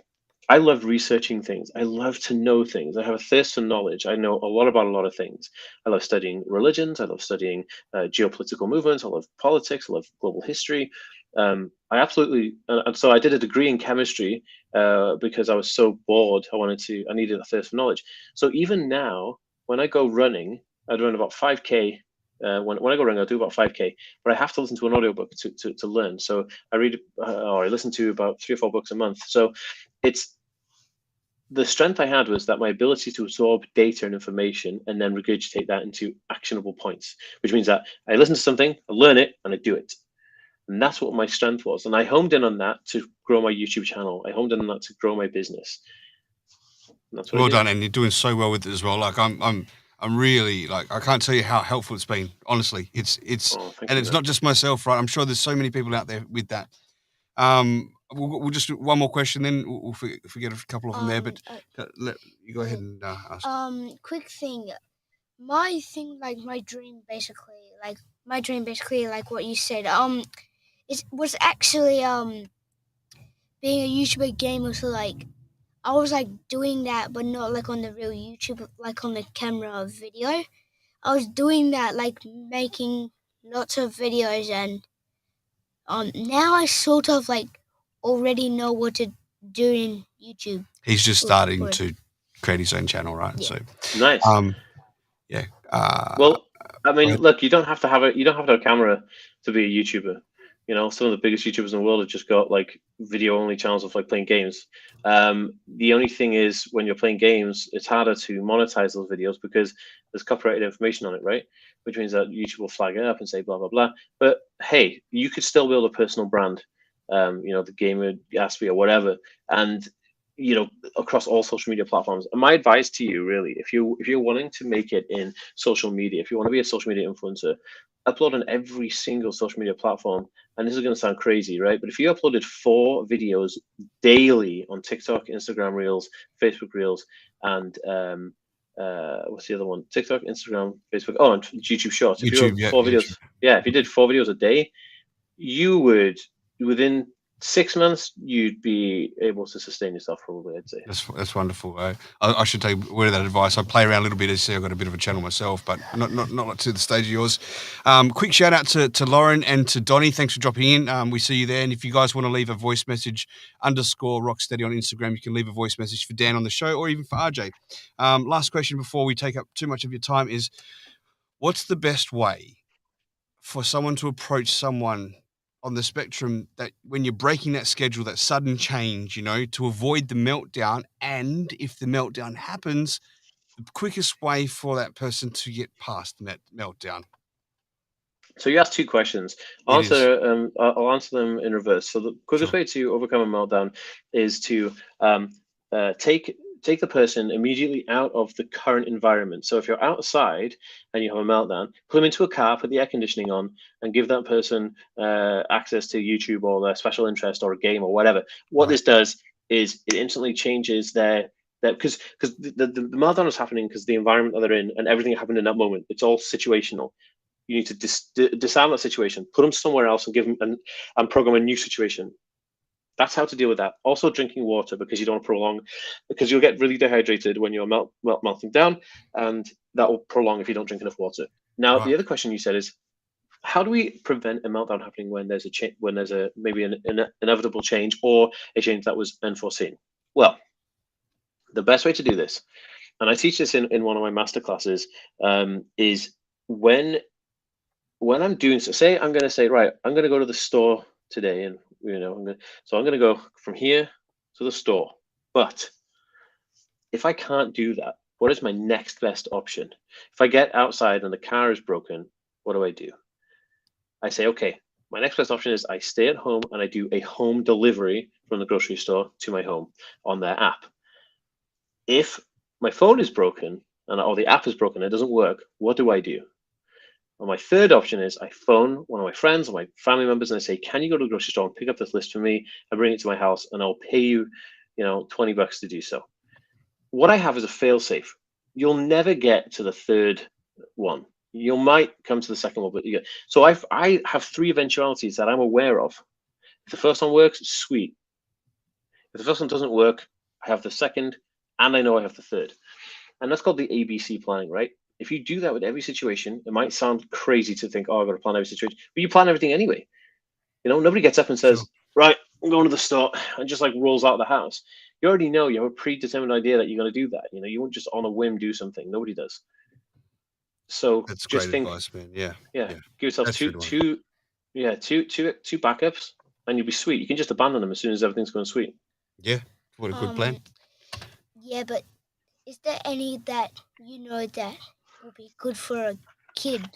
I loved researching things. I love to know things. I have a thirst for knowledge. I know a lot about a lot of things. I love studying religions. I love studying geopolitical movements. I love politics. I love global history. I absolutely, and so I did a degree in chemistry because I was so bored. I needed a thirst for knowledge. So even now, when I go running, I run about 5K. When I go running, I do about 5K, but I have to listen to an audiobook to learn. So I read or I listen to about 3 or 4 books a month. So it's the strength I had was that my ability to absorb data and information and then regurgitate that into actionable points, which means that I listen to something, I learn it, and I do it. And that's what my strength was. And I homed in on that to grow my YouTube channel. I homed in on that to grow my business. And that's what well done, and you're doing so well with it as well. Like I'm really, like, I can't tell you how helpful it's been. Honestly, it's and it's not just myself, right? I'm sure there's so many people out there with that. We'll just do one more question, then we'll forget a couple of them there. But let you go ahead and ask. Quick thing. My dream basically, like what you said. It was actually being a YouTuber gamer. So like, I was like doing that, but not like on the real YouTube, like on the camera video. I was doing that, like making lots of videos, and now I sort of like already know what to do in YouTube. He's just starting to create his own channel, right? Yeah. So nice. Yeah. Well, I mean, look, you don't have to have a camera to be a YouTuber. You know, some of the biggest YouTubers in the world have just got like video only channels of like playing games. The only thing is when you're playing games, it's harder to monetize those videos because there's copyrighted information on it, right? Which means that YouTube will flag it up and say blah blah blah. But hey, you could still build a personal brand, you know, the gamer Gatsby or whatever, and you know, across all social media platforms. And my advice to you, really, if you're wanting to make it in social media, if you want to be a social media influencer, upload on every single social media platform. And this is going to sound crazy, right? But if you uploaded 4 videos daily on TikTok, Instagram Reels, Facebook Reels, and what's the other one? TikTok, Instagram, Facebook. Oh, and YouTube Shorts. If you YouTube, have yeah, 4 videos, YouTube. yeah, if you did 4 videos a day, you would within 6 months you'd be able to sustain yourself. Probably, I'd say. That's wonderful. I should take word of that advice. I play around a little bit. As you see, I've got a bit of a channel myself, but not to the stage of yours. Quick shout out to Lauren and to Donnie. Thanks for dropping in. We see you there. And if you guys want to leave a voice message, _Rocstedi on Instagram, you can leave a voice message for Dan on the show or even for RJ. Last question before we take up too much of your time is, what's the best way for someone to approach someone on the spectrum that when you're breaking that schedule, that sudden change, you know, to avoid the meltdown? And if the meltdown happens, the quickest way for that person to get past that meltdown? So you asked 2 questions. It is. I'll answer them in reverse. So the quickest Sure. way to overcome a meltdown is to take the person immediately out of the current environment. So if you're outside and you have a meltdown, put them into a car, put the air conditioning on, and give that person access to YouTube or their special interest or a game or whatever. What Right. this does is it instantly changes their because the meltdown is happening because the environment that they're in and everything that happened in that moment, it's all situational. You need to disarm that situation, put them somewhere else, and give them and program a new situation. That's how to deal with that. Also, drinking water because you don't prolong, because you'll get really dehydrated when you're melting down, and that will prolong if you don't drink enough water. Now, Right. the other question you said is, how do we prevent a meltdown happening when there's a maybe an inevitable change or a change that was unforeseen? Well, the best way to do this, and I teach this in one of my master classes, is when I'm doing so, say I'm going to say, right, I'm going to go to the store today, and you know, I'm going to go from here to the store. But if I can't do that, what is my next best option? If I get outside and the car is broken, what do? I say, okay, my next best option is I stay at home and I do a home delivery from the grocery store to my home on their app. If my phone is broken or the app is broken, it doesn't work, what do? Well, my third option is I phone one of my friends or my family members and I say, can you go to the grocery store and pick up this list for me and bring it to my house, and I'll pay you, you know, $20 to do so. What I have is a fail safe. You'll never get to the third one. You might come to the second one, but you get. So I have 3 eventualities that I'm aware of. If the first one works, sweet. If the first one doesn't work, I have the second, and I know I have the third. And that's called the ABC planning, right? If you do that with every situation, it might sound crazy to think, oh, I've got to plan every situation, but you plan everything anyway. You know, nobody gets up and Sure. says, right, I'm going to the store, and just like rolls out of the house. You already know, you have a predetermined idea that you're going to do that. You know, you won't just on a whim do something. Nobody does. So That's just great think, advice, man. Yeah. yeah, Yeah. give yourself That's really wonderful. two backups, and you'll be sweet. You can just abandon them as soon as everything's going sweet. Yeah. What a good plan. Yeah, but is there any that you know that will be good for a kid?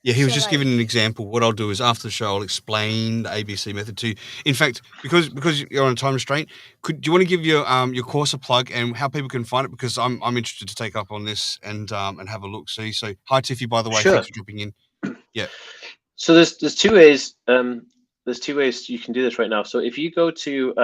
Yeah, he was So, just like, giving an example. What I'll do is after the show, I'll explain the ABC method to you. In fact, because you're on a time restraint, do you want to give your course a plug and how people can find it? Because I'm interested to take up on this and have a look. See, so hi Tiffy, by the way, Sure. thanks for dropping in. Yeah, So there's 2 ways. There's 2 ways you can do this right now. So if you go to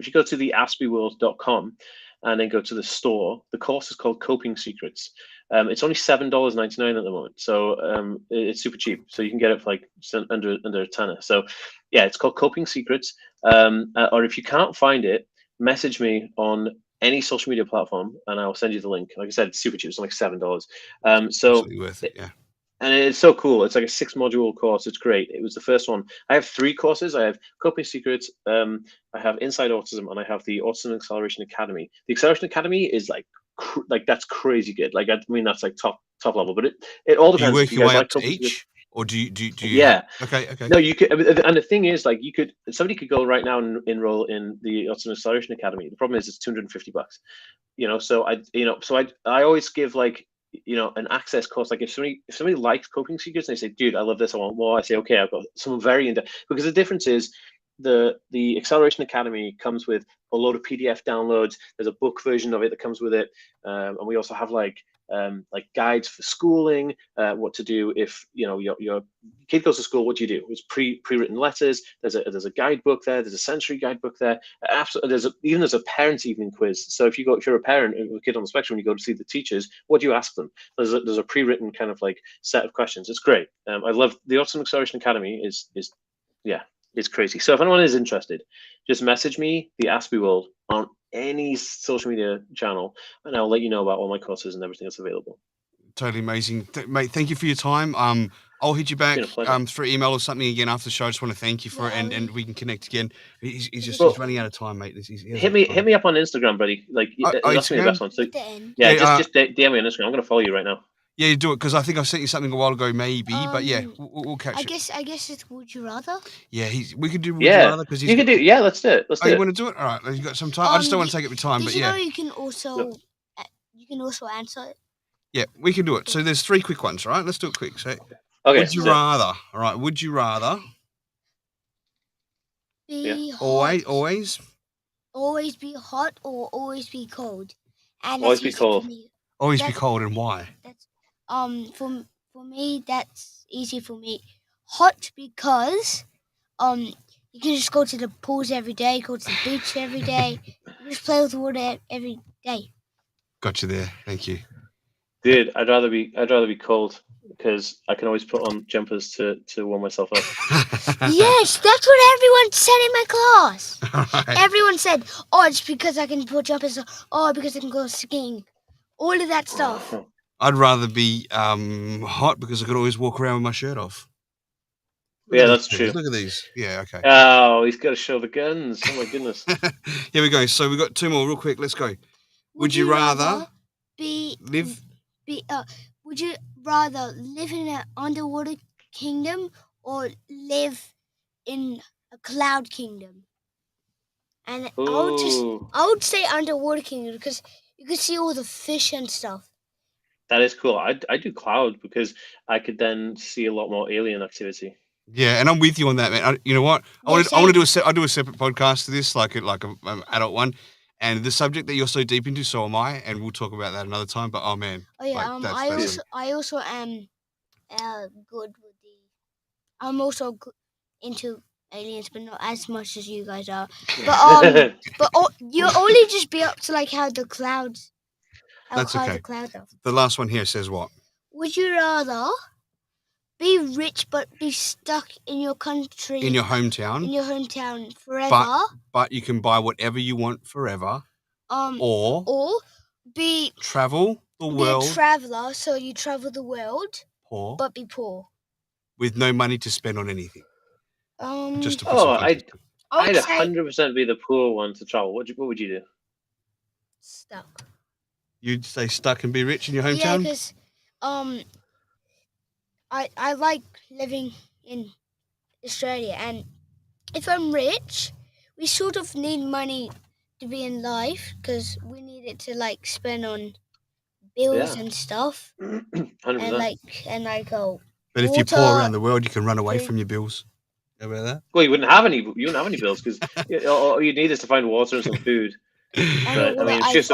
theaspyworld.com and then go to the store, the course is called Coping Secrets. It's only $7.99 at the moment, so it's super cheap. So you can get it for like under a tenner. So yeah, it's called Coping Secrets. Or if you can't find it, message me on any social media platform and I'll send you the link. Like I said, it's super cheap. It's like $7. So absolutely worth it. Yeah, and it's so cool. It's like a 6-module course. It's great. It was the first one. I have 3 courses. I have Coping Secrets, I have Inside Autism, and I have the Autism Acceleration Academy. The Acceleration Academy is like that's crazy good. Like I mean, that's like top level. But it all do you depends if work you your guys way up like to Coping Secrets. each? Or do you Yeah. Okay, okay. No, you could, and the thing is, like, somebody could go right now and enroll in the Autism Acceleration Academy. The problem is it's $250. So I always give, like, an access course. Like, if somebody likes coping secrets and they say, dude, I love this, I want more, I say, okay, I've got some very in depth, because the difference is the Acceleration Academy comes with a load of PDF downloads. There's a book version of it that comes with it, and we also have like guides for schooling, what to do if your kid goes to school. What do you do? It's pre-written letters. There's a guidebook there. There's a sensory guidebook there. Absolutely, there's a parent evening quiz. So if you're a parent with a kid on the spectrum, and you go to see the teachers, what do you ask them? There's a pre-written kind of like set of questions. It's great. I love the Autism Acceleration Academy. It's crazy. So if anyone is interested, just message me, the Aspie World, on any social media channel, and I'll let you know about all my courses and everything that's available. Totally amazing, mate. Thank you for your time. I'll hit you back It's been a pleasure. through email or something again after the show. I just want to thank you for it, and we can connect again. He's running out of time, mate. Hit me up on Instagram, buddy. Like, that's me the best one. So just DM me on Instagram. I'm gonna follow you right now. Yeah, you do it, because I think I sent you something a while ago, maybe. But yeah, we'll catch it. I guess it's Would You Rather. Yeah, we could do Would You Rather, because you could do. Yeah, let's do it. You want to do it? All right, you got some time. I just don't want to take up your time. But yeah, you can also answer it. Yeah, we can do it. So there's 3 quick ones, right? Let's do it quick. So, okay. Would you rather? All right. Would you rather be always be hot or always be cold? And always be cold. Always be cold, and why? That's for me, that's easy for me. Hot because you can just go to the pools every day, go to the beach every day, just play with water every day. Got you there. Thank you. Dude, I'd rather be cold, because I can always put on jumpers to warm myself up. Yes, that's what everyone said in my class. Right. Everyone said, "Oh, it's because I can put jumpers on. Oh, because I can go skiing." All of that stuff. I'd rather be hot, because I could always walk around with my shirt off. Yeah, that's true. Look at these. Yeah, okay. Oh, he's got to show the guns. Oh my goodness. Here we go. So we got 2 more, real quick. Let's go. Would you rather would you rather live in an underwater kingdom or live in a cloud kingdom? And I would say underwater kingdom, because you could see all the fish and stuff. That is cool. I do cloud, because I could then see a lot more alien activity. Yeah, and I'm with you on that, man. You know what? I want to do a separate podcast to this, like an adult one. And the subject that you're so deep into, so am I, and we'll talk about that another time. But oh man, I also am good with I'm also into aliens, but not as much as you guys are. But you only just be up to like how the clouds. That's okay. The clouds are. The last one here says what? Would you rather be rich but be stuck in your country, in your hometown, forever, but you can buy whatever you want forever, or be travel the world, be a traveler, so you travel the world, poor, but be poor with no money to spend on anything. Just to put I'd 100% be the poor one to travel. What would you do? Stuck. You'd stay stuck and be rich in your hometown? Yeah, because I like living in Australia, and if I'm rich, we sort of need money to be in life, because we need it to like spend on bills and stuff. 100%. And I go. But if you're poor around the world, you can run away from your bills. How about that? Well, you wouldn't have any bills, because all you need is to find water and some food. But, I mean, it's just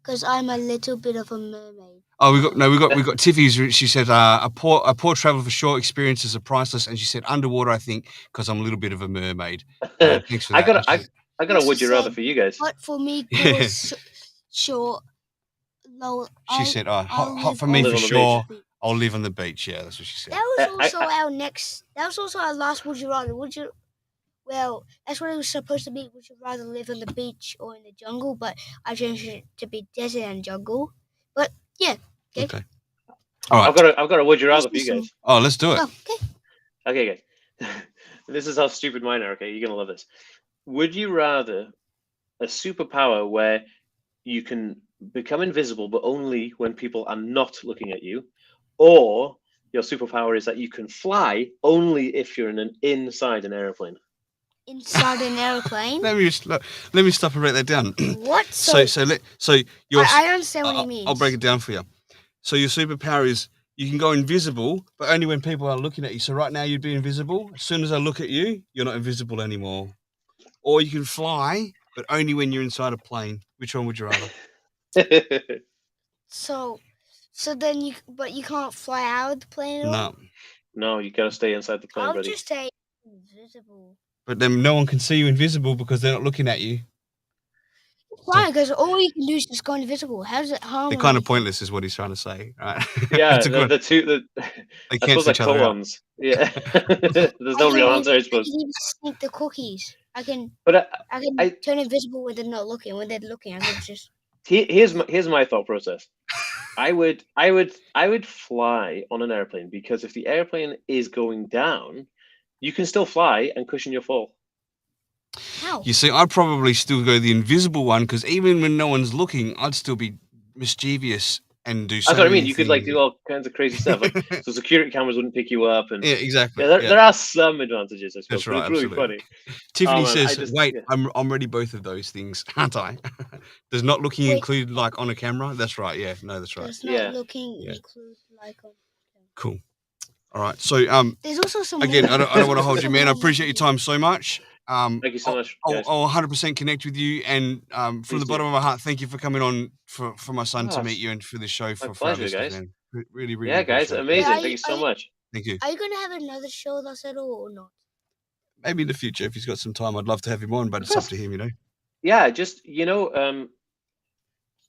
because I'm a little bit of a mermaid. Oh, we got Tiffy's. She said a poor travel for short experiences are priceless, and she said underwater, I think, because I'm a little bit of a mermaid. Thanks for that. I got a would you rather for you guys. But for me, short, low. She said, hot for me for sure. I'll live on the beach. Yeah, that's what she said. That was also our last would you rather. Well, that's what it was supposed to be. Would you rather live on the beach or in the jungle? But I changed it to be desert and jungle. But yeah. Okay. All right. I've got a would you rather for you guys. Oh, let's do it. Oh, okay, guys. This is how stupid mine are. Okay, you're gonna love this. Would you rather a superpower where you can become invisible, but only when people are not looking at you, or your superpower is that you can fly only if you're inside an airplane. Inside an airplane? Let me stop and write that down. What? So your I understand what he means. I'll break it down for you. So your superpower is you can go invisible, but only when people are looking at you. So right now you'd be invisible. As soon as I look at you, you're not invisible anymore. Or you can fly, but only when you're inside a plane. Which one would you rather? So then you can't fly out of the plane at all? No. No, you gotta stay inside the plane, I'll buddy. just say invisible. But then no one can see you invisible because they're not looking at you. Fine, because all you can do is just go invisible. How does it harm? They're kind of pointless, is what he's trying to say, right? Yeah, It's a good- the two. they I cancel suppose like each other out. koans. Yeah, there's no real answer, I I suppose. can even sneak the cookies. I can But turn invisible when they're not looking. When they're looking, I can just. here's my thought process. I would fly on an airplane because if the airplane is going down, you can still fly and cushion your fall. How? You see, I'd probably still go the invisible one because even when no one's looking, I'd still be mischievous and do. That's what I mean. You could like do all kinds of crazy stuff. Like so, security cameras wouldn't pick you up, and yeah, exactly. there are some advantages, I suppose. That's right. But it's really funny. Tiffany man, says, "Wait, yeah. I'm already both of those things, aren't I?" Does not looking include like on a camera? That's right. Yeah, no, that's right. Does not looking include like on. Cool. All right. So there's also some. Again, I don't want to hold you, man. I appreciate your time so much. Thank you so much. I'll 100% connect with you, and from the bottom of my heart, thank you for coming on for my son to meet you and for this show for pleasure, our listeners, guys. man. Really, really. Yeah, guys, amazing. Thank you so much. Thank you. Are you gonna have another show with us at all or not? Maybe in the future, if he's got some time, I'd love to have him on, but it's up to him, Yeah, just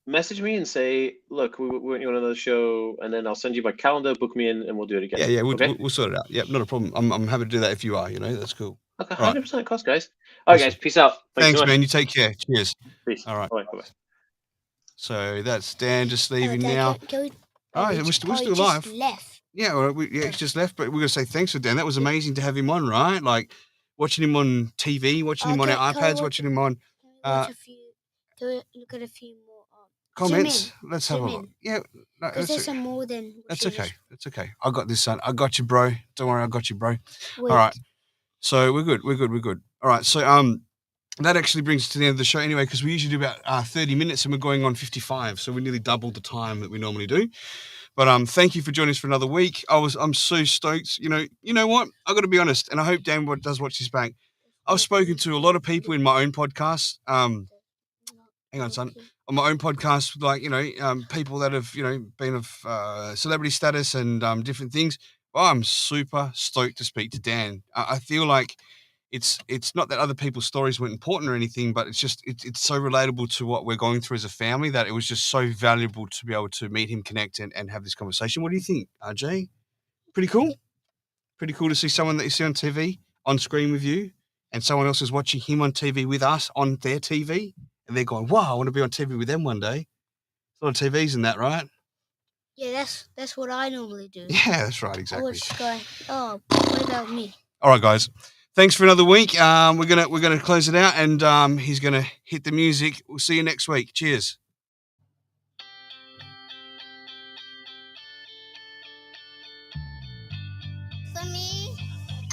message me and say, look, we want you on another show, and then I'll send you my calendar, book me in, and we'll do it again. Yeah, we'll sort it out. Yeah, not a problem. I'm happy to do that if you are. That's cool. Okay, 100% of course, guys. All right, guys, peace out. Thanks, so man. You take care. Cheers. Peace. All right. Bye-bye. So that's Dan just leaving now. All right, we're still live. Left. Yeah, he's just left, but we're gonna say thanks for Dan. That was amazing to have him on, right? Like watching him on TV, watching him on our iPads, watching him on. Can we look at a few more comments? Let's have a look. Yeah, because there's some more than. That's okay. That's okay. I got this, son. I got you, bro. Don't worry, I got you, bro. Wait. All right. So we're good. All right. So that actually brings us to the end of the show anyway, because we usually do about 30 minutes and we're going on 55. So we nearly doubled the time that we normally do. But thank you for joining us for another week. I'm so stoked. You know what? I got to be honest, and I hope Dan does watch this back. I've spoken to a lot of people in my own podcast. Hang on, son. On my own podcast, like people that have been of celebrity status and different things. Well, I'm super stoked to speak to Dan. I feel like it's not that other people's stories weren't important or anything, but it's just it's so relatable to what we're going through as a family that it was just so valuable to be able to meet him, connect, and have this conversation. What do you think, RJ? Pretty cool? Pretty cool to see someone that you see on TV, on screen with you, and someone else is watching him on TV with us on their TV, and they're going, wow, I want to be on TV with them one day. A lot of TVs in that, right? Yeah, that's what I normally do. Yeah, that's right, exactly. I was just going, oh, what about me? All right, guys. Thanks for another week. We're gonna close it out, and he's gonna hit the music. We'll see you next week. Cheers. For me,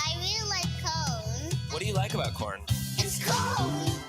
I really like corn. What do you like about corn? It's corn!